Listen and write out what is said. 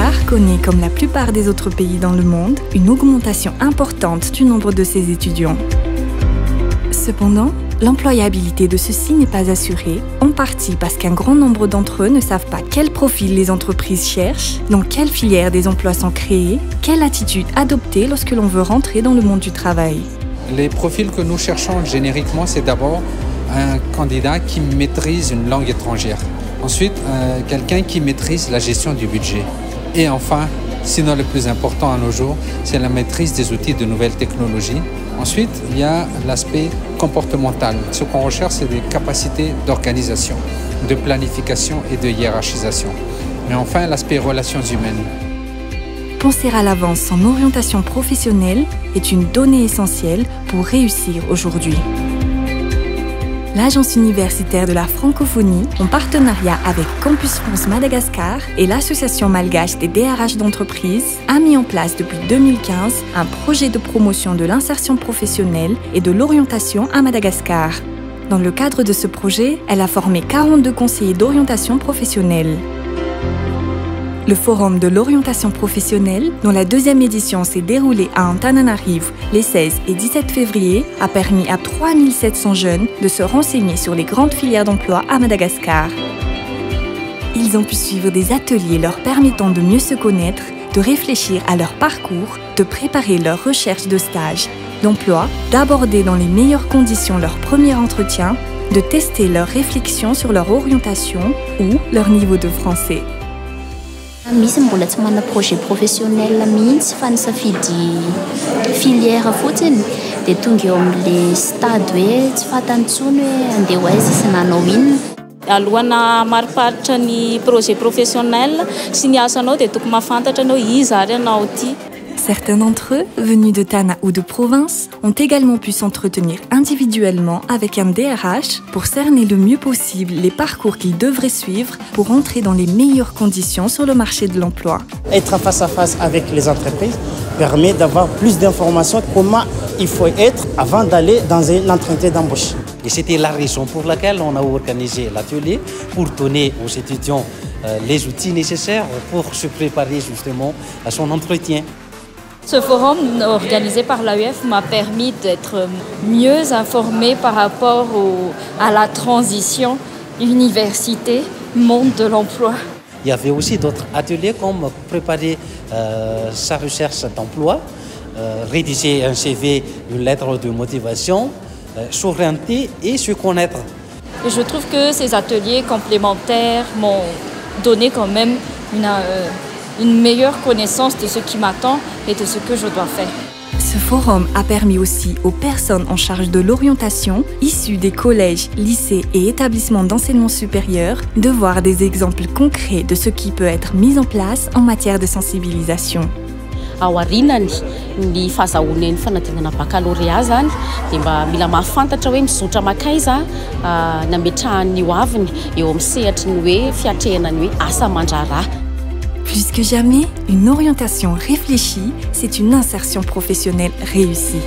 Madagascar connaît, comme la plupart des autres pays dans le monde, une augmentation importante du nombre de ses étudiants. Cependant, l'employabilité de ceux-ci n'est pas assurée, en partie parce qu'un grand nombre d'entre eux ne savent pas quel profil les entreprises cherchent, dans quelle filière des emplois sont créés, quelle attitude adopter lorsque l'on veut rentrer dans le monde du travail. Les profils que nous cherchons génériquement, c'est d'abord un candidat qui maîtrise une langue étrangère. Ensuite, quelqu'un qui maîtrise la gestion du budget. Et enfin, sinon le plus important à nos jours, c'est la maîtrise des outils de nouvelles technologies. Ensuite, il y a l'aspect comportemental. Ce qu'on recherche, c'est des capacités d'organisation, de planification et de hiérarchisation. Mais enfin, l'aspect relations humaines. Penser à l'avance son orientation professionnelle est une donnée essentielle pour réussir aujourd'hui. L'Agence universitaire de la francophonie, en partenariat avec Campus France Madagascar et l'Association malgache des DRH d'entreprise, a mis en place depuis 2015 un projet de promotion de l'insertion professionnelle et de l'orientation à Madagascar. Dans le cadre de ce projet, elle a formé 42 conseillers d'orientation professionnelle. Le Forum de l'orientation professionnelle, dont la deuxième édition s'est déroulée à Antananarivo les 16 et 17 février, a permis à 3700 jeunes de se renseigner sur les grandes filières d'emploi à Madagascar. Ils ont pu suivre des ateliers leur permettant de mieux se connaître, de réfléchir à leur parcours, de préparer leur recherche de stage, d'emploi, d'aborder dans les meilleures conditions leur premier entretien, de tester leurs réflexions sur leur orientation ou leur niveau de français. Misy mbola tsy manana projet professionnel mihitsy fa nisafidy filière fotsiny dia tonga eo amin'le stade hoe tsy fantany intsony hoe andeha ho aiza sy nanao inona. Alohana mariparitra ny projet professionnel sy ny asanao dia tokony mahafantatra anao iza ary anao ty. Certains d'entre eux, venus de Tana ou de province, ont également pu s'entretenir individuellement avec un DRH pour cerner le mieux possible les parcours qu'ils devraient suivre pour entrer dans les meilleures conditions sur le marché de l'emploi. Être face à face avec les entreprises permet d'avoir plus d'informations comment il faut être avant d'aller dans un entretien d'embauche. Et c'était la raison pour laquelle on a organisé l'atelier pour donner aux étudiants les outils nécessaires pour se préparer justement à son entretien. Ce forum organisé par l'AUF m'a permis d'être mieux informée par rapport à la transition université-monde de l'emploi. Il y avait aussi d'autres ateliers comme préparer sa recherche d'emploi, rédiger un CV, une lettre de motivation, s'orienter et se connaître. Et je trouve que ces ateliers complémentaires m'ont donné quand même une meilleure connaissance de ce qui m'attend et de ce que je dois faire. Ce forum a permis aussi aux personnes en charge de l'orientation, issues des collèges, lycées et établissements d'enseignement supérieur, de voir des exemples concrets de ce qui peut être mis en place en matière de sensibilisation. Ao arinany ny fahazahoana ny fanadinana baccalauréat zany dia mba mila mahafantatra hoe mizotra makaiza nametrahany ho aviny eo amin'ny sehatry ny hoe fiatrehanany hoe asa aman-draharaha. Plus que jamais, une orientation réfléchie, c'est une insertion professionnelle réussie.